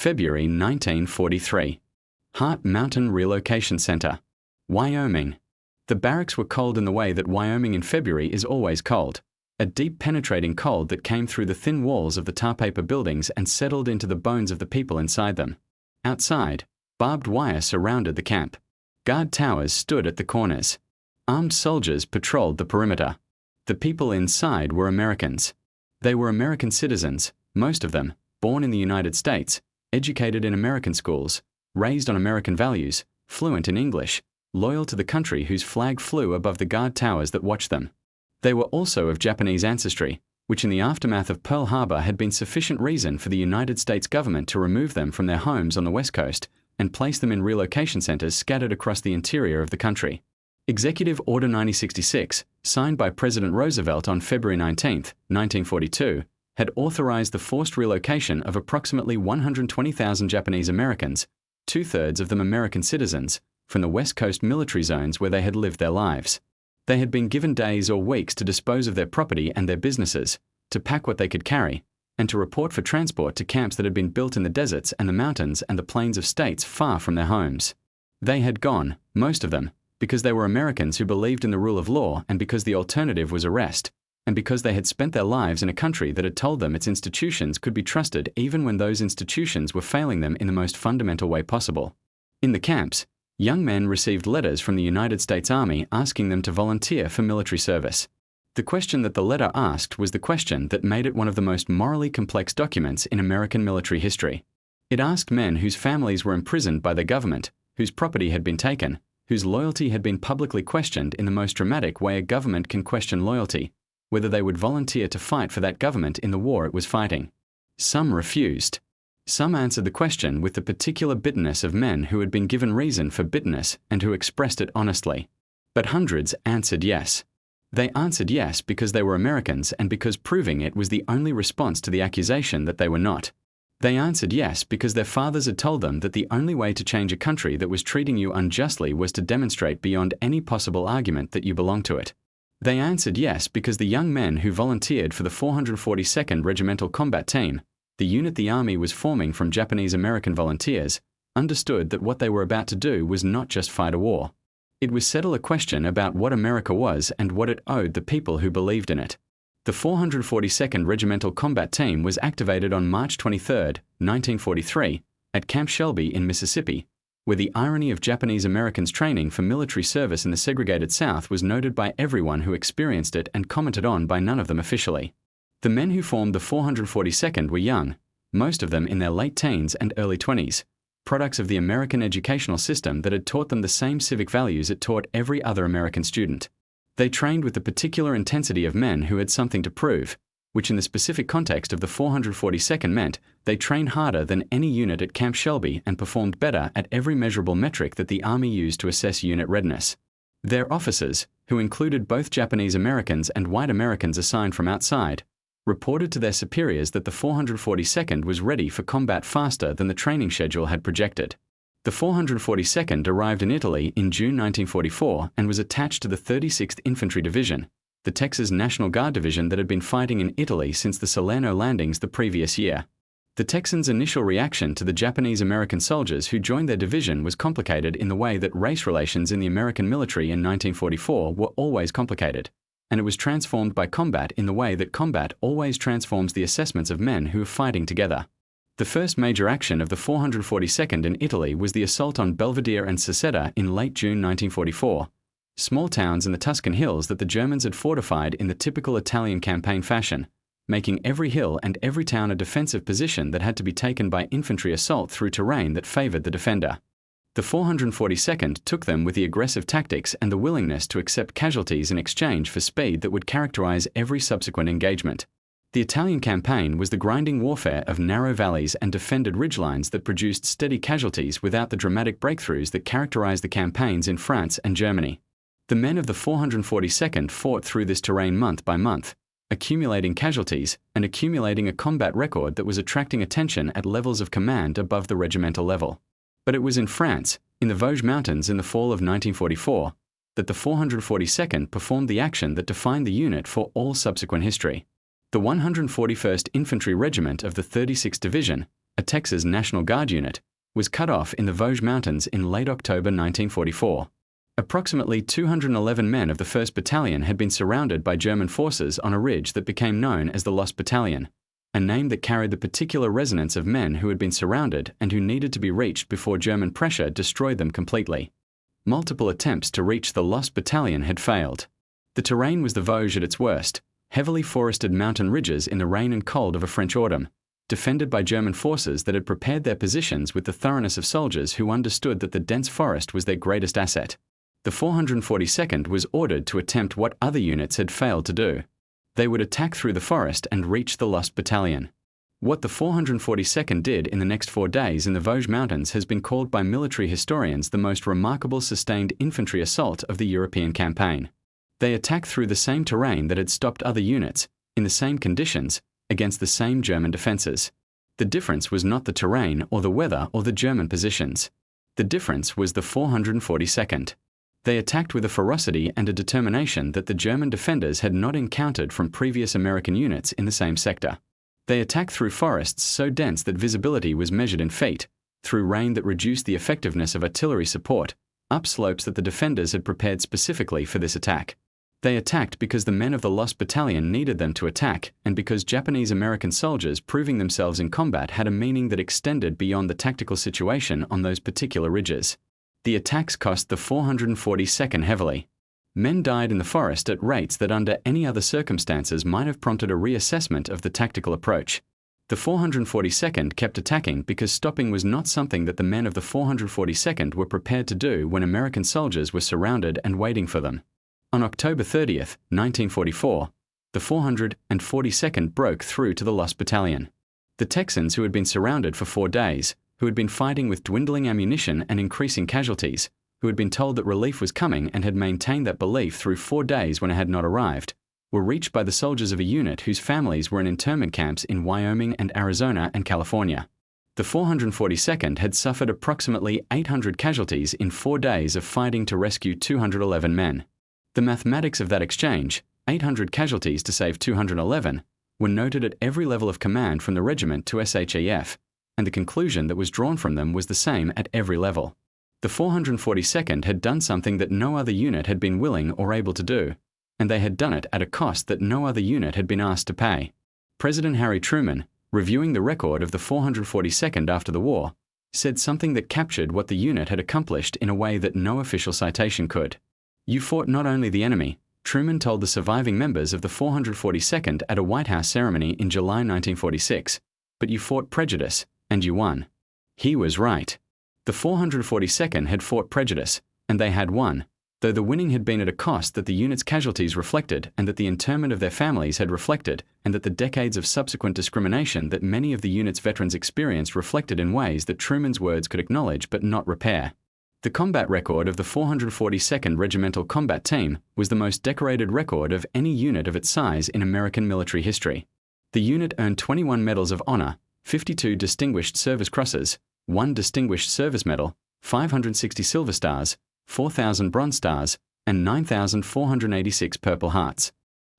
February 1943. Heart Mountain Relocation Center, Wyoming. The barracks were cold in the way that Wyoming in February is always cold. A deep penetrating cold that came through the thin walls of the tar paper buildings and settled into the bones of the people inside them. Outside, barbed wire surrounded the camp. Guard towers stood at the corners. Armed soldiers patrolled the perimeter. The people inside were Americans. They were American citizens, most of them, born in the United States, educated in American schools, raised on American values, fluent in English, loyal to the country whose flag flew above the guard towers that watched them. They were also of Japanese ancestry, which in the aftermath of Pearl Harbor had been sufficient reason for the United States government to remove them from their homes on the West Coast and place them in relocation centers scattered across the interior of the country. Executive Order 9066, signed by President Roosevelt on February 19, 1942, had authorized the forced relocation of approximately 120,000 Japanese Americans, two-thirds of them American citizens, from the West Coast military zones where they had lived their lives. They had been given days or weeks to dispose of their property and their businesses, to pack what they could carry, and to report for transport to camps that had been built in the deserts and the mountains and the plains of states far from their homes. They had gone, most of them, because they were Americans who believed in the rule of law and because the alternative was arrest, and because they had spent their lives in a country that had told them its institutions could be trusted even when those institutions were failing them in the most fundamental way possible. In the camps, young men received letters from the United States Army asking them to volunteer for military service. The question that the letter asked was the question that made it one of the most morally complex documents in American military history. It asked men whose families were imprisoned by the government, whose property had been taken, whose loyalty had been publicly questioned in the most dramatic way a government can question loyalty, whether they would volunteer to fight for that government in the war it was fighting. Some refused. Some answered the question with the particular bitterness of men who had been given reason for bitterness and who expressed it honestly. But hundreds answered yes. They answered yes because they were Americans and because proving it was the only response to the accusation that they were not. They answered yes because their fathers had told them that the only way to change a country that was treating you unjustly was to demonstrate beyond any possible argument that you belonged to it. They answered yes because the young men who volunteered for the 442nd Regimental Combat Team, the unit the Army was forming from Japanese-American volunteers, understood that what they were about to do was not just fight a war. It was settle a question about what America was and what it owed the people who believed in it. The 442nd Regimental Combat Team was activated on March 23, 1943, at Camp Shelby in Mississippi, where the irony of Japanese Americans' training for military service in the segregated South was noted by everyone who experienced it and commented on by none of them officially. The men who formed the 442nd were young, most of them in their late teens and early 20s, products of the American educational system that had taught them the same civic values it taught every other American student. They trained with the particular intensity of men who had something to prove, which in the specific context of the 442nd meant they trained harder than any unit at Camp Shelby and performed better at every measurable metric that the Army used to assess unit readiness. Their officers, who included both Japanese Americans and white Americans assigned from outside, reported to their superiors that the 442nd was ready for combat faster than the training schedule had projected. The 442nd arrived in Italy in June 1944 and was attached to the 36th Infantry Division, the Texas National Guard division that had been fighting in Italy since the Salerno landings the previous year. The Texans' initial reaction to the Japanese-American soldiers who joined their division was complicated in the way that race relations in the American military in 1944 were always complicated, and it was transformed by combat in the way that combat always transforms the assessments of men who are fighting together. The first major action of the 442nd in Italy was the assault on Belvedere and Sasetta in late June 1944, small towns in the Tuscan hills that the Germans had fortified in the typical Italian campaign fashion, making every hill and every town a defensive position that had to be taken by infantry assault through terrain that favored the defender. The 442nd took them with the aggressive tactics and the willingness to accept casualties in exchange for speed that would characterize every subsequent engagement. The Italian campaign was the grinding warfare of narrow valleys and defended ridgelines that produced steady casualties without the dramatic breakthroughs that characterized the campaigns in France and Germany. The men of the 442nd fought through this terrain month by month, accumulating casualties and accumulating a combat record that was attracting attention at levels of command above the regimental level. But it was in France, in the Vosges Mountains in the fall of 1944, that the 442nd performed the action that defined the unit for all subsequent history. The 141st Infantry Regiment of the 36th Division, a Texas National Guard unit, was cut off in the Vosges Mountains in late October 1944. Approximately 211 men of the 1st Battalion had been surrounded by German forces on a ridge that became known as the Lost Battalion, a name that carried the particular resonance of men who had been surrounded and who needed to be reached before German pressure destroyed them completely. Multiple attempts to reach the Lost Battalion had failed. The terrain was the Vosges at its worst, heavily forested mountain ridges in the rain and cold of a French autumn, defended by German forces that had prepared their positions with the thoroughness of soldiers who understood that the dense forest was their greatest asset. The 442nd was ordered to attempt what other units had failed to do. They would attack through the forest and reach the Lost Battalion. What the 442nd did in the next 4 days in the Vosges Mountains has been called by military historians the most remarkable sustained infantry assault of the European campaign. They attacked through the same terrain that had stopped other units, in the same conditions, against the same German defences. The difference was not the terrain or the weather or the German positions. The difference was the 442nd. They attacked with a ferocity and a determination that the German defenders had not encountered from previous American units in the same sector. They attacked through forests so dense that visibility was measured in feet, through rain that reduced the effectiveness of artillery support, up slopes that the defenders had prepared specifically for this attack. They attacked because the men of the Lost Battalion needed them to attack, and because Japanese-American soldiers proving themselves in combat had a meaning that extended beyond the tactical situation on those particular ridges. The attacks cost the 442nd heavily. Men died in the forest at rates that under any other circumstances might have prompted a reassessment of the tactical approach. The 442nd kept attacking because stopping was not something that the men of the 442nd were prepared to do when American soldiers were surrounded and waiting for them. On October 30th, 1944, the 442nd broke through to the Lost Battalion. The Texans, who had been surrounded for 4 days, who had been fighting with dwindling ammunition and increasing casualties, who had been told that relief was coming and had maintained that belief through 4 days when it had not arrived, were reached by the soldiers of a unit whose families were in internment camps in Wyoming and Arizona and California. The 442nd had suffered approximately 800 casualties in 4 days of fighting to rescue 211 men. The mathematics of that exchange, 800 casualties to save 211, were noted at every level of command from the regiment to SHEF, and the conclusion that was drawn from them was the same at every level. The 442nd had done something that no other unit had been willing or able to do, and they had done it at a cost that no other unit had been asked to pay. President Harry Truman, reviewing the record of the 442nd after the war, said something that captured what the unit had accomplished in a way that no official citation could. "You fought not only the enemy," Truman told the surviving members of the 442nd at a White House ceremony in July 1946, "but you fought prejudice, and you won." He was right. The 442nd had fought prejudice, and they had won, though the winning had been at a cost that the unit's casualties reflected and that the internment of their families had reflected, and that the decades of subsequent discrimination that many of the unit's veterans experienced reflected in ways that Truman's words could acknowledge but not repair. The combat record of the 442nd Regimental Combat Team was the most decorated record of any unit of its size in American military history. The unit earned 21 Medals of Honor, 52 Distinguished Service Crosses, 1 Distinguished Service Medal, 560 Silver Stars, 4,000 Bronze Stars, and 9,486 Purple Hearts.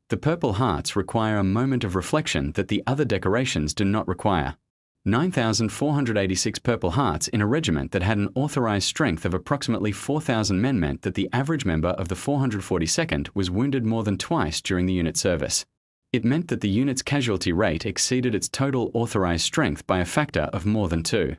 The Purple Hearts require a moment of reflection that the other decorations do not require. 9,486 Purple Hearts in a regiment that had an authorized strength of approximately 4,000 men meant that the average member of the 442nd was wounded more than twice during the unit service. It meant that the unit's casualty rate exceeded its total authorized strength by a factor of more than 2.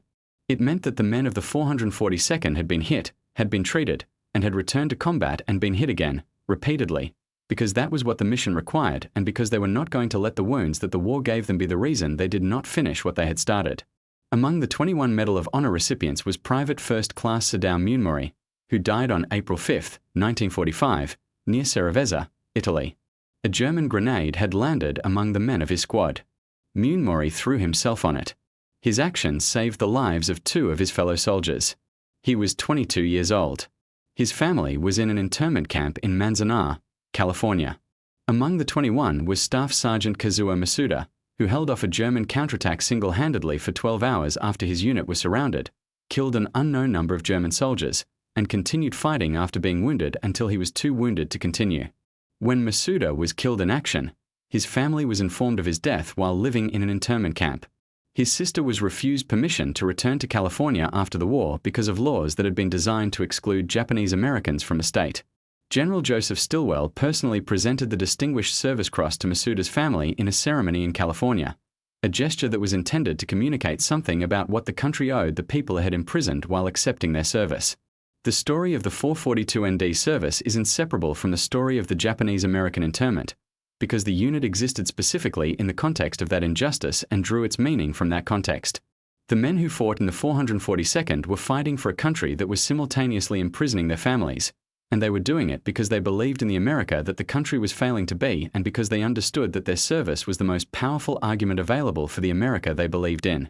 It meant that the men of the 442nd had been hit, had been treated, and had returned to combat and been hit again, repeatedly, because that was what the mission required and because they were not going to let the wounds that the war gave them be the reason they did not finish what they had started. Among the 21 Medal of Honor recipients was Private First Class Sadao Munemori, who died on April 5, 1945, near Cerveza, Italy. A German grenade had landed among the men of his squad. Munemori threw himself on it. His actions saved the lives of 2 of his fellow soldiers. He was 22 years old. His family was in an internment camp in Manzanar, California. Among the 21 was Staff Sergeant Kazuo Masuda, who held off a German counterattack single-handedly for 12 hours after his unit was surrounded, killed an unknown number of German soldiers, and continued fighting after being wounded until he was too wounded to continue. When Masuda was killed in action, his family was informed of his death while living in an internment camp. His sister was refused permission to return to California after the war because of laws that had been designed to exclude Japanese Americans from the state. General Joseph Stilwell personally presented the Distinguished Service Cross to Masuda's family in a ceremony in California, a gesture that was intended to communicate something about what the country owed the people it had imprisoned while accepting their service. The story of the 442 ND service is inseparable from the story of the Japanese-American internment, because the unit existed specifically in the context of that injustice and drew its meaning from that context. The men who fought in the 442nd were fighting for a country that was simultaneously imprisoning their families, and they were doing it because they believed in the America that the country was failing to be, and because they understood that their service was the most powerful argument available for the America they believed in.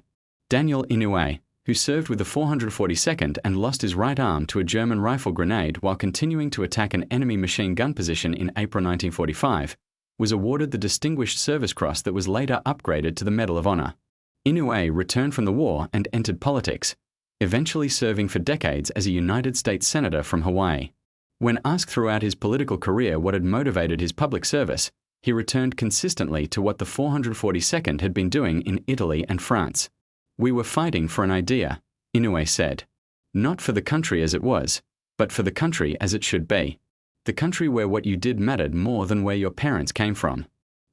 Daniel Inouye, who served with the 442nd and lost his right arm to a German rifle grenade while continuing to attack an enemy machine gun position in April 1945, was awarded the Distinguished Service Cross that was later upgraded to the Medal of Honor. Inouye returned from the war and entered politics, eventually serving for decades as a United States Senator from Hawaii. When asked throughout his political career what had motivated his public service, he returned consistently to what the 442nd had been doing in Italy and France. "We were fighting for an idea," Inouye said. "Not for the country as it was, but for the country as it should be. The country where what you did mattered more than where your parents came from.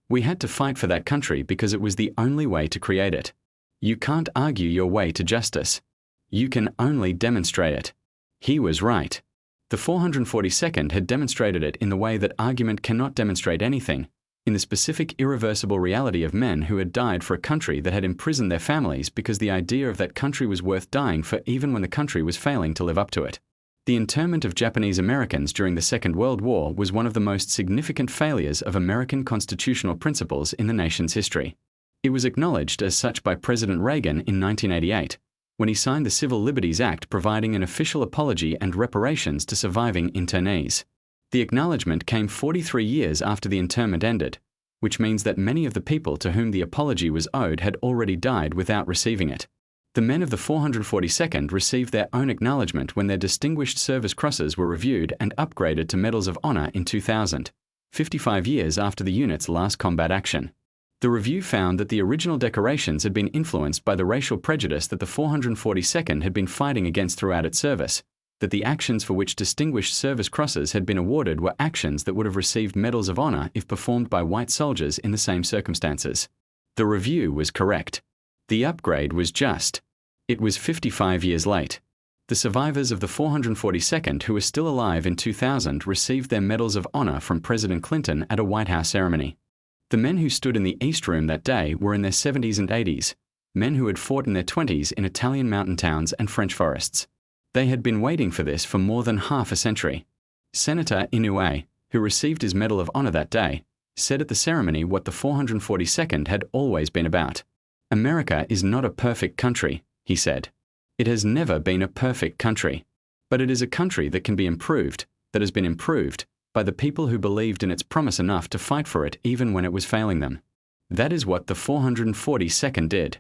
We had to fight for that country because it was the only way to create it. You can't argue your way to justice. You can only demonstrate it." He was right. The 442nd had demonstrated it in the way that argument cannot demonstrate anything, in the specific irreversible reality of men who had died for a country that had imprisoned their families because the idea of that country was worth dying for even when the country was failing to live up to it. The internment of Japanese Americans during the Second World War was one of the most significant failures of American constitutional principles in the nation's history. It was acknowledged as such by President Reagan in 1988, when he signed the Civil Liberties Act providing an official apology and reparations to surviving internees. The acknowledgment came 43 years after the internment ended, which means that many of the people to whom the apology was owed had already died without receiving it. The men of the 442nd received their own acknowledgment when their Distinguished Service Crosses were reviewed and upgraded to Medals of Honor in 2000, 55 years after the unit's last combat action. The review found that the original decorations had been influenced by the racial prejudice that the 442nd had been fighting against throughout its service, that the actions for which Distinguished Service Crosses had been awarded were actions that would have received Medals of Honor if performed by white soldiers in the same circumstances. The review was correct. The upgrade was just. It was 55 years late. The survivors of the 442nd who were still alive in 2000 received their Medals of Honor from President Clinton at a White House ceremony. The men who stood in the East Room that day were in their 70s and 80s, men who had fought in their 20s in Italian mountain towns and French forests. They had been waiting for this for more than half a century. Senator Inouye, who received his Medal of Honor that day, said at the ceremony what the 442nd had always been about. "America is not a perfect country," he said. "It has never been a perfect country. But it is a country that can be improved, that has been improved, by the people who believed in its promise enough to fight for it even when it was failing them." That is what the 442nd did.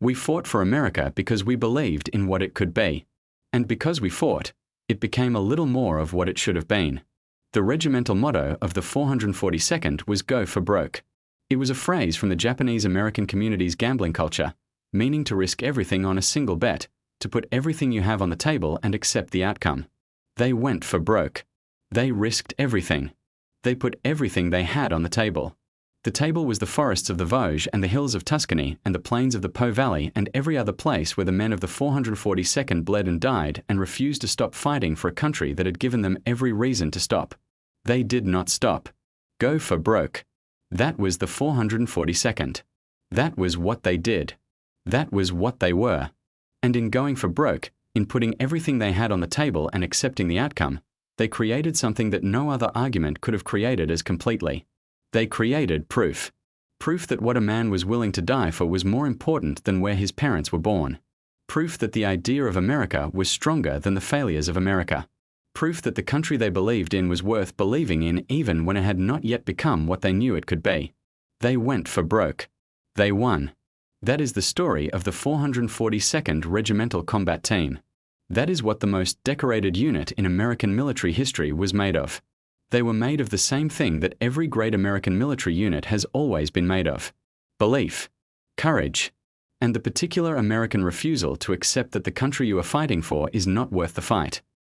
We fought for America because we believed in what it could be. And because we fought, it became a little more of what it should have been. The regimental motto of the 442nd was "Go for broke." It was a phrase from the Japanese American community's gambling culture, meaning to risk everything on a single bet, to put everything you have on the table and accept the outcome. They went for broke. They risked everything. They put everything they had on the table. The table was the forests of the Vosges and the hills of Tuscany and the plains of the Po Valley and every other place where the men of the 442nd bled and died and refused to stop fighting for a country that had given them every reason to stop. They did not stop. Go for broke. That was the 442nd. That was what they did. That was what they were. And in going for broke, in putting everything they had on the table and accepting the outcome, they created something that no other argument could have created as completely. They created proof. Proof that what a man was willing to die for was more important than where his parents were born. Proof that the idea of America was stronger than the failures of America. Proof that the country they believed in was worth believing in even when it had not yet become what they knew it could be. They went for broke. They won. That is the story of the 442nd Regimental Combat Team. That is what the most decorated unit in American military history was made of. They were made of the same thing that every great American military unit has always been made of: belief, courage, and the particular American refusal to accept that the country you are fighting for is not worth the fight.